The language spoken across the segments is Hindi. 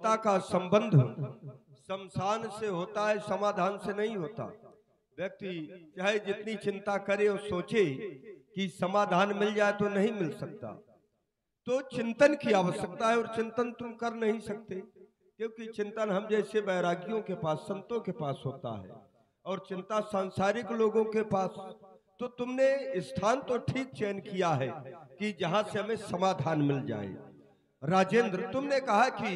चिंता का संबंध शमशान से होता है, समाधान से नहीं होता। व्यक्ति चाहे जितनी चिंता करे और सोचे कि समाधान मिल जाए तो नहीं मिल सकता। तो चिंतन की आवश्यकता है, और चिंतन तुम कर नहीं सकते, क्योंकि चिंतन हम जैसे वैरागियों के पास, संतों के पास होता है, और चिंता सांसारिक लोगों के पास। तो तुमने स्थान तो ठीक चयन किया है कि जहां से हमें समाधान मिल जाए। राजेंद्र, तुमने कहा कि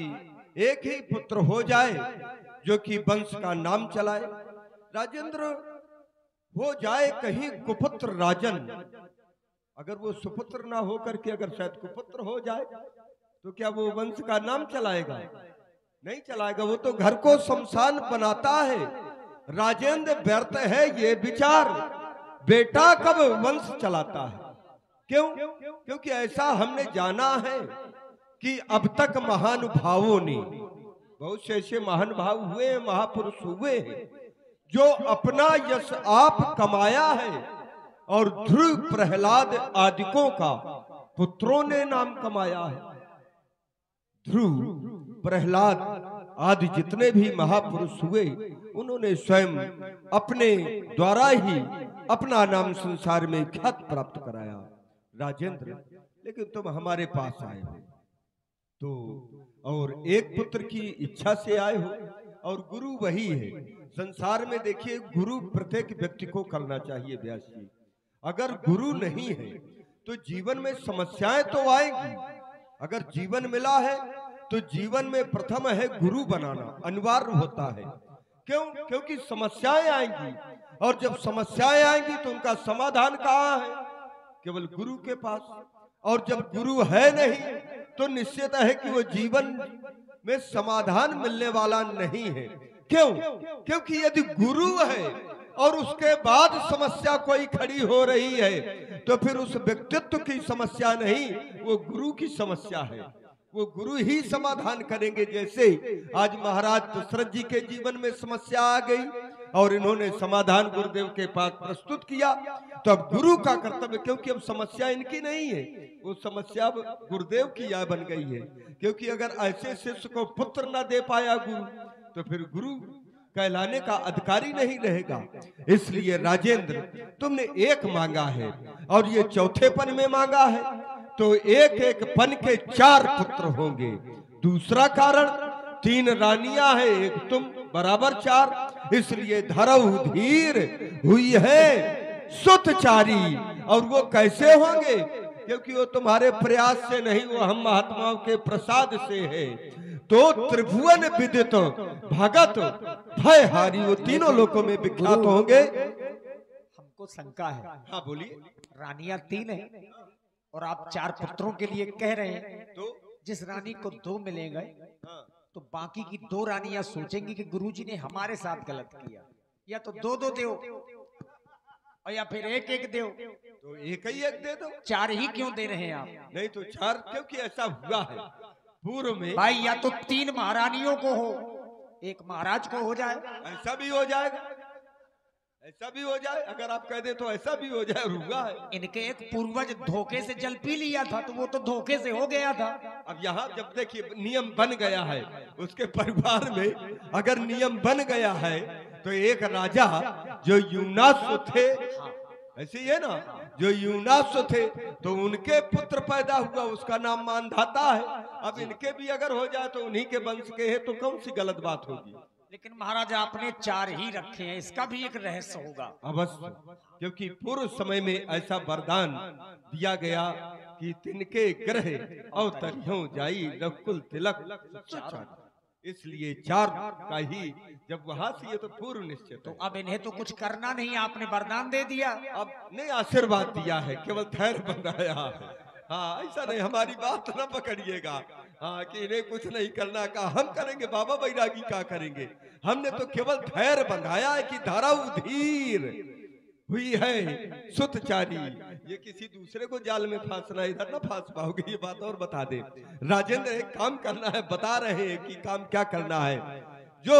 एक ही पुत्र हो जाए जो कि वंश का नाम चलाए। राजेंद्र, हो जाए कहीं कुपुत्र राजन, अगर वो सुपुत्र ना होकर के अगर शायद कुपुत्र हो जाए तो क्या वो वंश का नाम चलाएगा? नहीं चलाएगा, वो तो घर को शमशान बनाता है। राजेंद्र, व्यर्थ है ये विचार, बेटा कब वंश चलाता है। क्यों? क्योंकि ऐसा हमने जाना है कि अब तक महानुभावों ने, बहुत से ऐसे महानुभाव हुए हैं, महापुरुष हुए हैं, जो अपना यश आप कमाया है, और ध्रुव, प्रहलाद आदिकों का पुत्रों ने नाम कमाया है। ध्रुव, प्रहलाद आदि जितने भी महापुरुष हुए, उन्होंने स्वयं अपने द्वारा ही अपना नाम संसार में ख्यात प्राप्त कराया। राजेंद्र, लेकिन तुम हमारे पास आए हो तो, और एक पुत्र की इच्छा से आए हो, और गुरु वही है। संसार में देखिए, गुरु प्रत्येक व्यक्ति को करना चाहिए। व्यास जी, अगर गुरु नहीं है तो जीवन में समस्याएं तो आएंगी। अगर जीवन मिला है तो जीवन में प्रथम है गुरु बनाना, अनिवार्य होता है। क्यों? क्योंकि समस्याएं आएंगी, और जब समस्याएं आएंगी तो उनका समाधान कहाँ है? केवल गुरु के पास। और जब गुरु है नहीं तो निश्चित है कि वो जीवन में समाधान मिलने वाला नहीं है। क्यों? क्योंकि यदि गुरु है और उसके बाद समस्या कोई खड़ी हो रही है तो फिर उस व्यक्तित्व की समस्या नहीं, वो गुरु की समस्या है। वो गुरु ही समाधान करेंगे। जैसे आज महाराज दशरथ जी के जीवन में समस्या आ गई और इन्होंने समाधान गुरुदेव के पास प्रस्तुत किया, तो अब गुरु का कर्तव्य, क्योंकि अब समस्या इनकी नहीं है, वो समस्या अब गुरुदेव की या बन गई है। क्योंकि अगर ऐसे शिष्य को पुत्र न दे पाया गुरु, तो फिर गुरु कहलाने का अधिकारी नहीं रहेगा। इसलिए राजेंद्र, तुमने एक मांगा है और ये चौथे पन में मांगा है, तो एक एक पन के 4 पुत्र होंगे। दूसरा कारण, 3 रानियां हैं, एक तुम, बराबर 4। इसलिए धरऊ धीर हुई है सुतचारी। और वो कैसे होंगे? क्योंकि वो तुम्हारे प्रयास से नहीं, वो हम महात्माओं के प्रसाद से है। तो त्रिभुवन विदित भगत भयहारी, वो तीनों लोकों में विख्यात होंगे। हमको शंका है। हाँ बोलिए। रानियां 3 है और आप 4 पुत्रों के लिए कह रहे हैं, तो जिस रानी को 2 मिलेंगे, हाँ, तो बाकी की 2 रानियां सोचेंगी कि गुरुजी ने हमारे साथ गलत किया, या तो 2-2 दो और या फिर 1-1 दो। तो एक ही एक दे दो। 4 ही क्यों दे रहे हैं आप? नहीं तो 4, क्योंकि ऐसा हुआ है पूर्व में भाई, या तो 3 महारानियों को हो, 1 महाराज को हो जाए। ऐसा भी हो जाएगा, ऐसा भी हो जाए। अगर आप कह दे तो ऐसा भी हो जाए, हुआ है। इनके एक पूर्वज धोखे से जल पी लिया था, तो वो तो धोखे से हो गया था। अब यहाँ जब देखिए नियम बन गया है, उसके परिवार में अगर नियम बन गया है, तो एक राजा जो यूनास थे, ऐसे ही है ना, जो यूनास थे, तो उनके पुत्र पैदा हुआ, उसका नाम मानधाता है। अब इनके भी अगर हो जाए तो उन्हीं के वंश के हैं, तो कौन सी गलत बात होगी? लेकिन महाराज, आपने 4 ही रखे हैं, इसका भी एक रहस्य होगा। अवश्य, क्योंकि पूर्व समय में ऐसा वरदान दिया गया कि तिनके ग्रह अवतरियों जाई रकुल तिलक, इसलिए 4 का ही जब वहां से, ये तो पूर्व निश्चित। तो अब इन्हें तो कुछ करना नहीं, आपने वरदान दे दिया। अब नहीं, आशीर्वाद दिया है, केवल धैर्य बनाया है। हाँ, ऐसा नहीं, हमारी बात न पकड़िएगा। हाँ, कि इन्हें कुछ नहीं करना का, हम करेंगे, बाबा बैरागी क्या करेंगे? हमने तो केवल धैर्य बंधाया है कि धरऊ धीर हुई है सुतचारी। ये किसी दूसरे को जाल में फांसना, इधर ना फांस पाओगे, ये बात और बता दे। राजेंद्र, एक काम करना है, बता रहे हैं कि काम क्या करना है। जो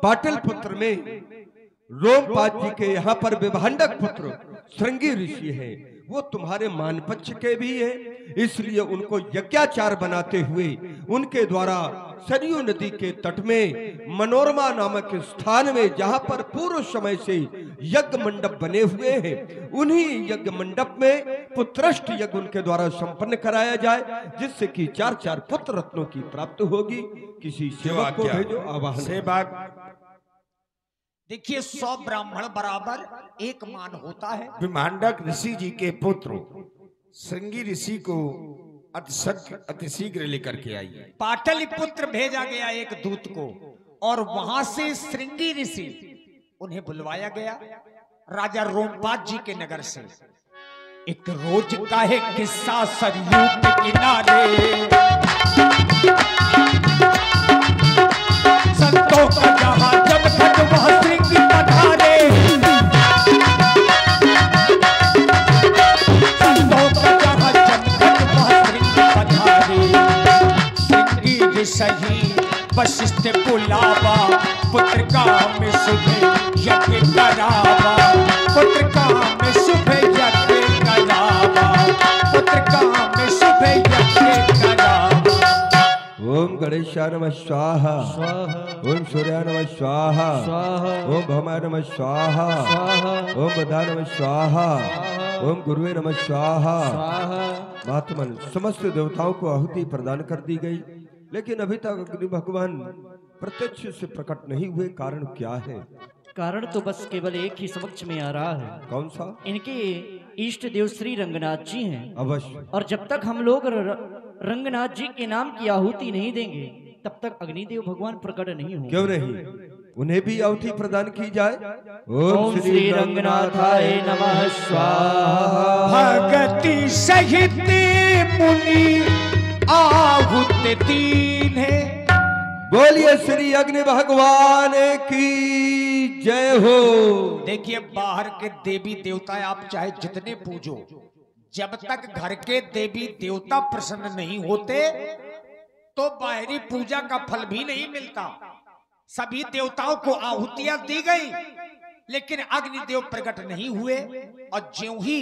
पाटलिपुत्र में रोमपाद जी के यहाँ पर विभांडक पुत्र श्रृंगी ऋषि हैं, वो तुम्हारे मानपक्ष के भी हैं, इसलिए उनको यज्ञाचार बनाते हुए उनके द्वारा सरयू नदी के तट में मनोरमा नामक स्थान में, जहां पर पूर्व समय से यज्ञ मंडप बने हुए हैं, उन्हीं यज्ञ मंडप में पुत्रष्ट यज्ञ उनके द्वारा संपन्न कराया जाए, जिससे कि 4 पुत्र रत्नों की प्राप्ति होगी। किसी सेवक को भेजो आवाहन। सेवक देखिए 100 ब्राह्मण बराबर एक मान होता है। विभांडक ऋषि जी के पुत्र श्रृंगी ऋषि को अतिशीघ्र लेकर के आइए। पाटलिपुत्र भेजा गया एक दूत को, और वहां से श्रृंगी ऋषि उन्हें बुलवाया गया राजा रोमपाद जी के नगर से। एक रोज का है किस्सा सरयू के किनारे, संतों का जहां जब तक वह श्रृंगी पधारे, संतों का जहां जब तक वह श्रृंगी पधारे। श्रृंगी सही वशिष्ठ बुलावा, पुत्र काम में शुभ यज्ञ करावा, पुत्र काम में शुभ यज्ञ करावा, पुत्र काम में शुभ यज्ञ करावा। ओम गणेशाय नमः स्वाहा, ओम सूर्याय नमः स्वाहा, ओम भौमाय नमः स्वाहा, ओम बुधाय नमः स्वाहा, ओम गुरुवे नमः स्वाहा। महात्मन समस्त देवताओं को आहुति प्रदान कर दी गई, लेकिन अभी तक अग्नि भगवान प्रत्यक्ष से प्रकट नहीं हुए। कारण क्या है? कारण तो बस केवल एक ही समक्ष में आ रहा है। कौन सा? इनके इष्ट देव श्री रंगनाथ जी हैं। अवश्य। और जब तक हम लोग रंगनाथ जी के नाम की आहुति नहीं देंगे, तब तक अग्निदेव भगवान प्रकट नहीं होंगे। क्यों नहीं? उन्हें भी आहुति प्रदान की जाए। ओम श्री रंगनाथाय नमः स्वाहा। भगति सहित मुनि आहुति दीन है। बोलिए श्री अग्नि भगवान की जय हो। देखिए बाहर के देवी देवता आप चाहे जितने पूजो, जब तक घर के देवी देवता प्रसन्न नहीं होते तो बाहरी पूजा का फल भी नहीं मिलता। सभी देवताओं को आहुतियां दी गई, लेकिन अग्निदेव प्रकट नहीं हुए। और ज्यों ही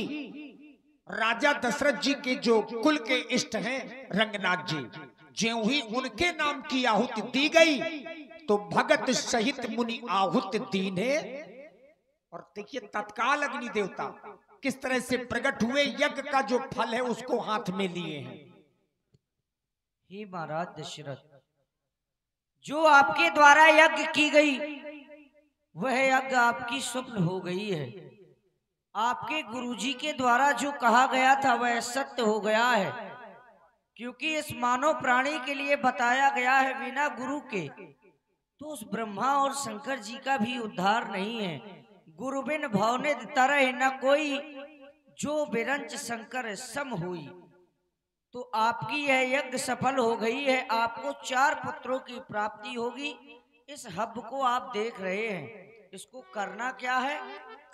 राजा दशरथ जी के जो कुल के इष्ट हैं रंगनाथ जी, ज्यों ही उनके नाम की आहुति दी गई तो भगत सहित मुनि आहुति दीने। और देखिए तत्काल अग्नि देवता किस तरह से प्रकट हुए, यज्ञ का जो फल है उसको हाथ में लिए हैं। हे महाराज दशरथ, जो आपके द्वारा यज्ञ की गई वह यज्ञ आपकी स्वप्न हो गई है। आपके गुरुजी के द्वारा जो कहा गया था वह सत्य हो गया है, क्योंकि इस मानव प्राणी के लिए बताया गया है बिना गुरु के तो उस ब्रह्मा और शंकर जी का भी उद्धार नहीं है। गुरु बिन भवने तरह न कोई, जो बिरंच शंकर सम हुई। तो आपकी यह यज्ञ सफल हो गई है, आपको 4 पुत्रों की प्राप्ति होगी। इस हब को आप देख रहे हैं, इसको करना क्या है?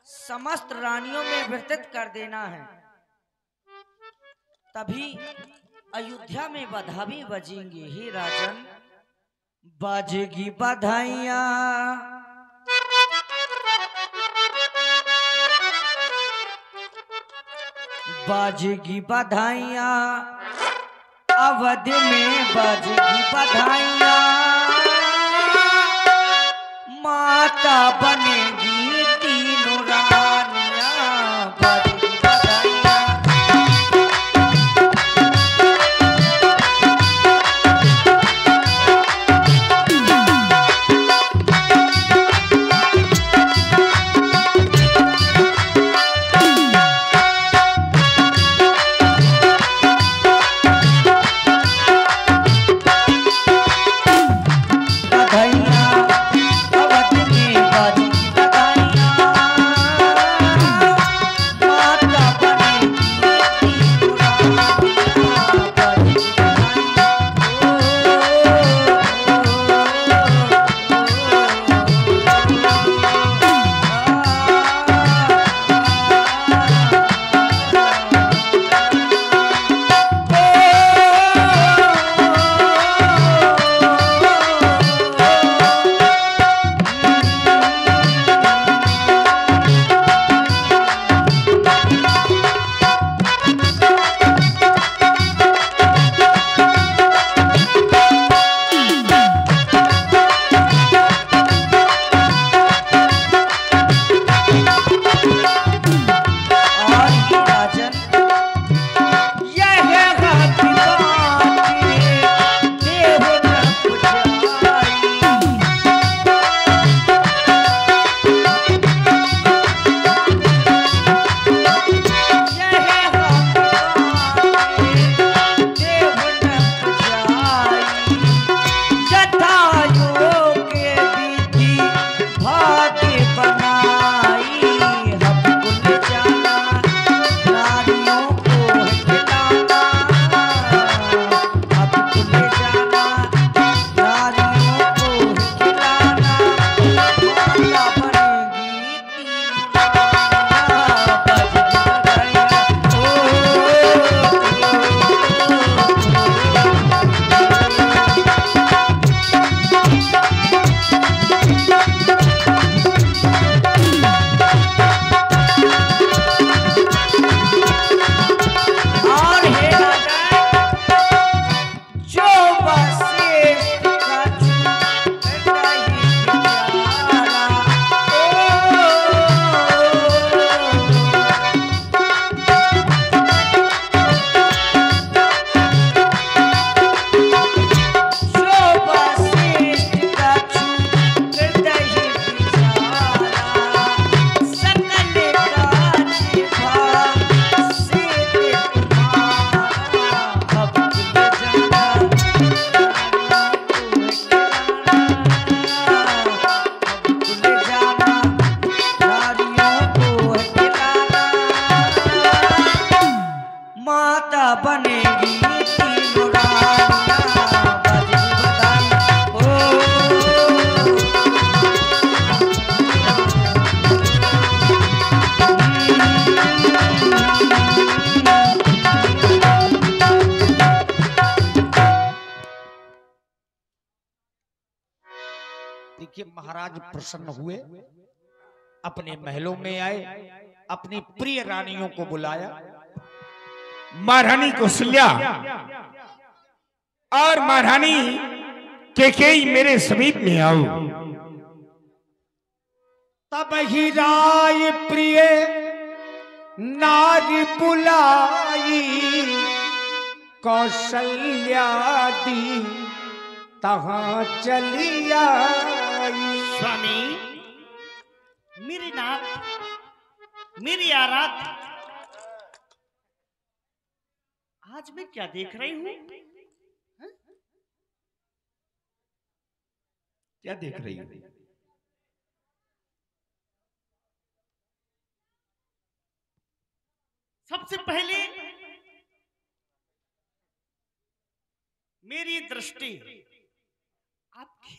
समस्त रानियों में वितरित कर देना है, तभी अयोध्या में बधा भी बजेंगे। हे राजन, बाजेगी बधाइयां, बाजेगी बधाइयां, अवध में बाजेगी बधाइयां, माता बनेगी तीनों रानियां, बाजेगी बधाइयां। बधाइयां अवध में बाजेगी देखिए महाराज प्रसन्न हुए, अपने महलों में आए, अपनी प्रिय रानियों को बुलाया। महारानी कौशल्या और महारानी कैकेयी मेरे समीप में आओ। तब ही राय प्रिय नारी बुलाई, कौशल्या दी तहां चली आई। स्वामी, मेरी नाथ, मेरी आराध्य, आज मैं क्या देख रही हूं? क्या देख रही हो? सबसे पहले मेरी दृष्टि आपकी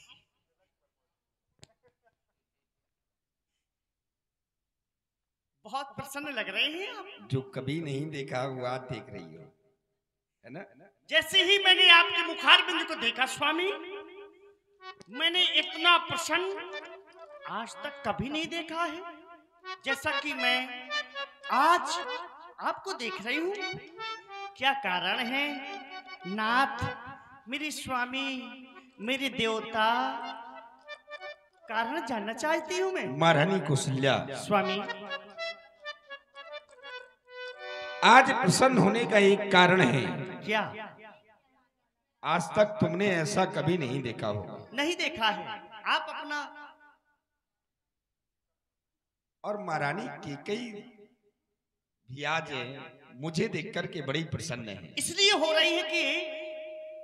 बहुत प्रसन्न लग रहे हैं आप। जो कभी नहीं देखा हुआ देख रही हो, है ना? जैसे ही मैंने आपके मुखारबिंद को देखा स्वामी, मैंने इतना प्रसन्न आज तक कभी नहीं देखा है जैसा कि मैं आज आपको देख रही हूं। क्या कारण है नाथ, मेरे स्वामी, मेरे देवता? कारण जानना चाहती हूं मैं। महारानी कौशल्या, स्वामी, आज प्रसन्न होने का एक कारण है। क्या? आज तक तुमने ऐसा कभी नहीं देखा होगा। नहीं देखा है। आप अपना और महारानी कैकेयी भी आज मुझे देखकर के बड़ी प्रसन्न है। इसलिए हो रही है कि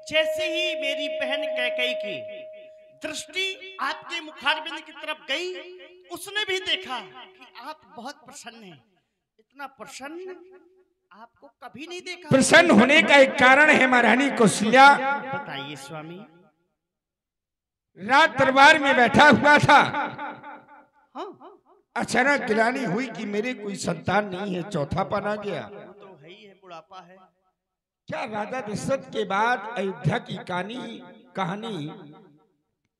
जैसे ही मेरी बहन कैकेयी की दृष्टि आपके मुखारबिंद की तरफ गई, उसने भी देखा कि आप बहुत प्रसन्न हैं। इतना प्रसन्न आपको कभी नहीं देखा। प्रसन्न होने का एक कारण है महारानी कौशल्या। बताइए स्वामी। रात दरबार में बैठा हुआ था, हाँ, अचानक गिलानी हुई कि मेरे कोई संतान नहीं है, चौथा पाना गया। तो है ही है, बुढ़ापा है। क्या राजा दशरथ के बाद अयोध्या की कहानी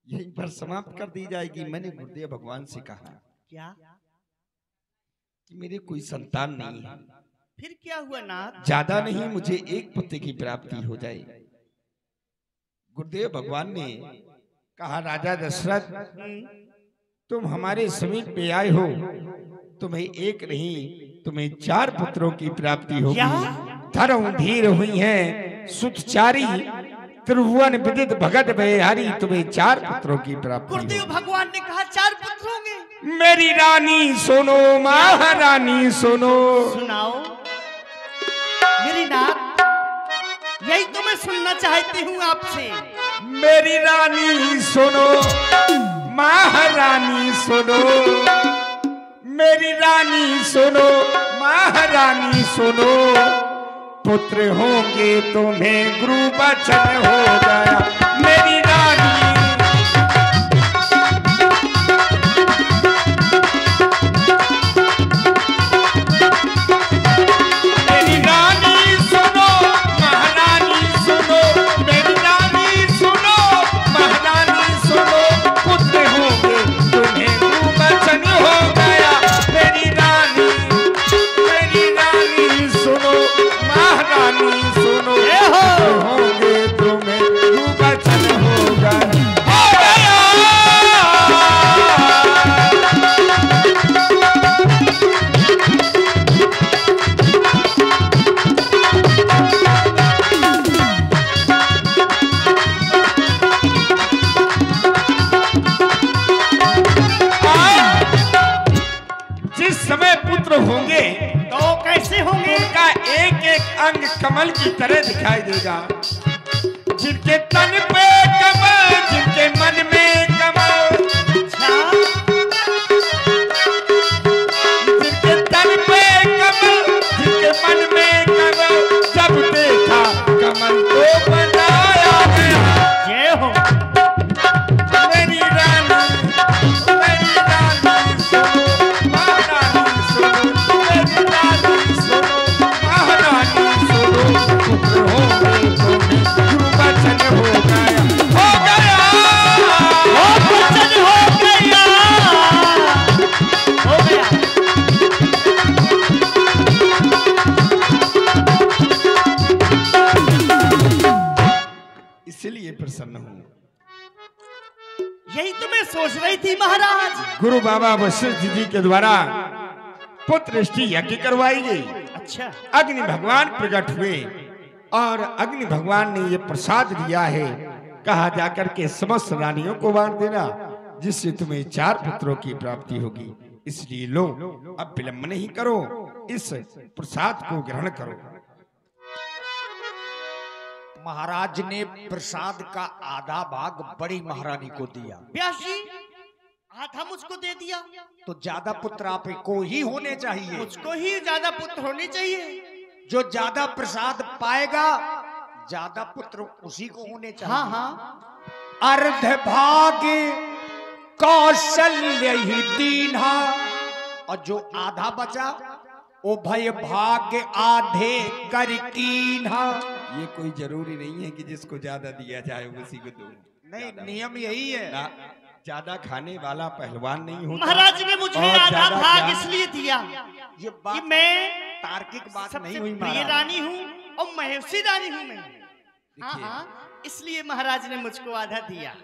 यहीं पर समाप्त कर दी जाएगी? मैंने गुरुदेव भगवान से कहा क्या कि मेरे कोई संतान नहीं है, फिर क्या हुआ नाथ? ज्यादा नहीं, मुझे एक पुत्र की प्राप्ति हो जाए। गुरुदेव भगवान ने कहा, राजा दशरथ तुम हमारे समीप में आए हो, तुम्हें एक नहीं तुम्हें 4 पुत्रों की प्राप्ति होगी। धर्म धीर हुई है सुतचारी, त्रिभुवन विदित भगत भयहारी, तुम्हें 4 पुत्रों की प्राप्ति होगी। गुरुदेव भगवान ने कहा 4 पुत्र होंगे। मेरी रानी सुनो, महारानी सुनो। सुनाओ मेरी नाथ, यही तो मैं सुनना चाहती हूँ आपसे। मेरी रानी सुनो, महारानी सुनो, मेरी रानी सुनो, महारानी सुनो। पुत्र होंगे तुम्हें गुरु बचन हो गया। मेरी रानी होंगे तो कैसे होंगे? उनका एक एक अंग कमल की तरह दिखाई देगा। जिनके तन पे कमल, जिनके मन में कमल, जिनके तन पे कमल, जिनके मन में कमल, जब देखा कमल को बनाया गया। जय हो मेरी रानी, मेरी रानी सुनो, महारानी सुनो, मेरी रानी सुनो, महारानी सुनो। पुत्र होंगे तुम्हें गुरु बचन हो गया। यही तो मैं सोच रही थी महाराज। गुरु बाबा वशिष्ठ जी के द्वारा पुत्र यज्ञ करवाई गई। अच्छा, अग्नि भगवान प्रकट हुए और अग्नि भगवान ने ये प्रसाद दिया है, कहा जाकर के समस्त रानियों को बांट देना, जिससे तुम्हें 4 पुत्रों की प्राप्ति होगी। इसलिए लो, अब विलंब नहीं करो, इस प्रसाद को ग्रहण करो। महाराज ने प्रसाद का आधा भाग बड़ी महारानी को दिया। व्यास जी, आधा मुझको दे दिया तो ज्यादा पुत्र आपको ही होने चाहिए। मुझको ही ज्यादा पुत्र होने चाहिए। जो ज्यादा प्रसाद पाएगा ज्यादा पुत्र उसी को होने चाहिए। हाँ हाँ, अर्ध भाग कौशल्य ही दीन्हा, और जो आधा बचा वो भय भाग आधे कर कीन्हा। ये कोई जरूरी नहीं है कि जिसको ज्यादा दिया जाए उसी को दो। नहीं, नियम यही है। ज्यादा खाने वाला पहलवान नहीं होता। महाराज ने मुझे और आधा ज्यादा भाग ज्ञान- इसलिए दिया ये कि बात मैं तार्किक बात नहीं सबसे हुई प्रिय महाराज। रानी हूँ और महर्षि रानी हूँ मैं। हाँ देखिए, हाँ, इसलिए महाराज ने मुझको आधा दिया।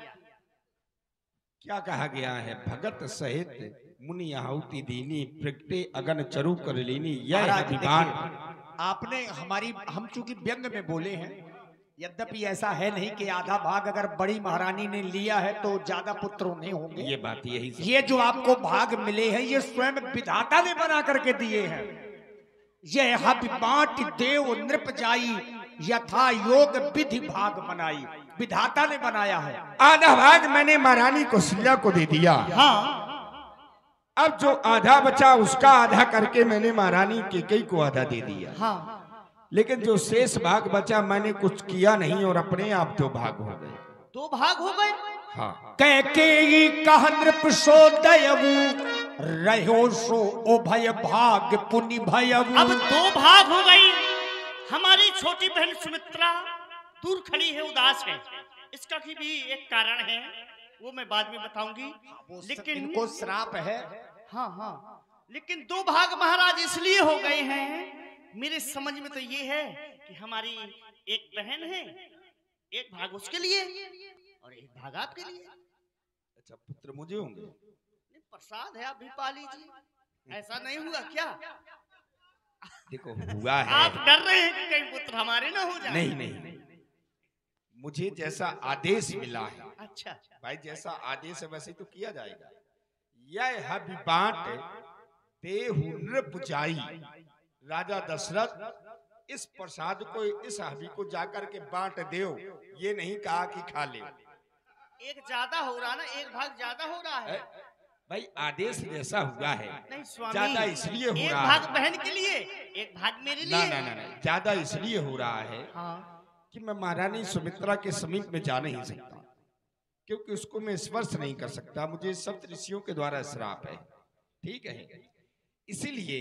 क्या कहा गया है, भगत सहित मुनि आहुति दीनी, प्रगटे अगन चरु कर लीनी, यह महाराज अभिमान। देखिए, आपने हम चूंकि व्यंग में बोले हैं, यद्यपि ऐसा है नहीं कि आधा भाग अगर बड़ी महारानी ने लिया है तो ज्यादा पुत्र नहीं होंगे। ये बात यही सब। ये जो आपको भाग मिले हैं ये स्वयं विधाता ने बना करके दिए हैं। ये हब बांट देव नृप जाई, यथा योग विधि भाग बनाई। विधाता ने बनाया है। आधा भाग मैंने महारानी कौशल्या को दे दिया। हाँ, अब जो आधा बचा उसका आधा करके मैंने महारानी कैकेयी को आधा दे दिया। हाँ, लेकिन जो शेष भाग बचा मैंने कुछ किया नहीं और अपने आप 2 भाग हो गए। 2 भाग हो गए। हाँ, कैकेयी कह नृप सो दयवु, रहो सो ओ भय भाग पुनि भयवु। अब 2 भाग हो गई। हमारी छोटी बहन सुमित्रा दूर खड़ी है, उदास है। इसका भी एक कारण है, वो मैं बाद में बताऊंगी। लेकिन इनको श्राप है। हाँ हाँ, लेकिन 2 भाग महाराज इसलिए हो गए हैं, मेरे समझ में तो ये है कि हमारी एक बहन है, एक भाग उसके लिए और एक भाग आपके लिए। अच्छा, पुत्र मुझे होंगे। नहीं, प्रसाद है, आप भी पा लीजिए। ऐसा नहीं हुआ क्या? देखो, हुआ है। आप डर रहे हैं कि कहीं पुत्र हमारे ना हो जाए? नहीं नहीं, मुझे जैसा आदेश मिला है अच्छा, भाई, जैसा आदेश है वैसे तो किया जाएगा। यह हबि बांट तेहु नृप जाई, राजा दशरथ इस प्रसाद को, इस हबी को जाकर के बांट देओ, ये नहीं कहा कि खा ले। एक ज्यादा हो रहा ना, एक भाग ज्यादा हो रहा है। भाई आदेश जैसा हुआ है, नहीं स्वामी, ज्यादा इसलिए हो एक रहा भाग है। बहन के लिए, एक भाग मेरे ना लिए। ना ना ना, ज्यादा इसलिए हो रहा है हाँ, कि मैं महारानी सुमित्रा के समीप में जा नहीं सकता, क्योंकि उसको मैं स्पर्श नहीं कर सकता। मुझे सप्त ऋषियों के द्वारा श्राप है। ठीक है, इसीलिए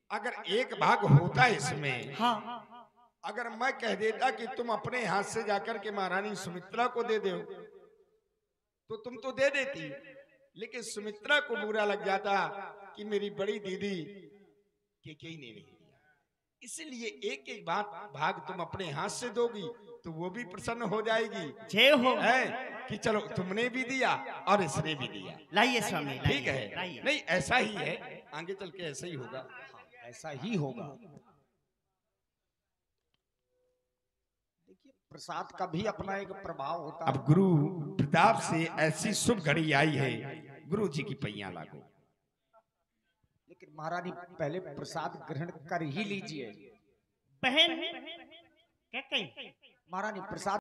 अगर एक भाग होता है इसमें, हाँ, अगर मैं कह देता कि तुम अपने हाथ से जाकर के महारानी सुमित्रा को दे दो, तो तुम तो दे देती, लेकिन सुमित्रा को बुरा लग जाता कि मेरी बड़ी दीदी कैकेयी ने नहीं दिया। इसलिए एक एक भाग तुम अपने हाथ से दोगी तो वो भी प्रसन्न हो जाएगी। जय हो। है कि चलो तुमने भी दिया और इसने भी दिया। लाइए स्वामी, ठीक है, लाइए। नहीं ऐसा ही है, आगे चल के ऐसा ही होगा। ऐसा ही होगा। देखिए, प्रसाद का भी अपना एक प्रभाव होता है। अब गुरु प्रताप से ऐसी शुभ घड़ी आई है, गुरु जी की पैया लागो। लेकिन महारानी पहले प्रसाद ग्रहण कर ही लीजिए। बहन क्या कही? महारानी प्रसाद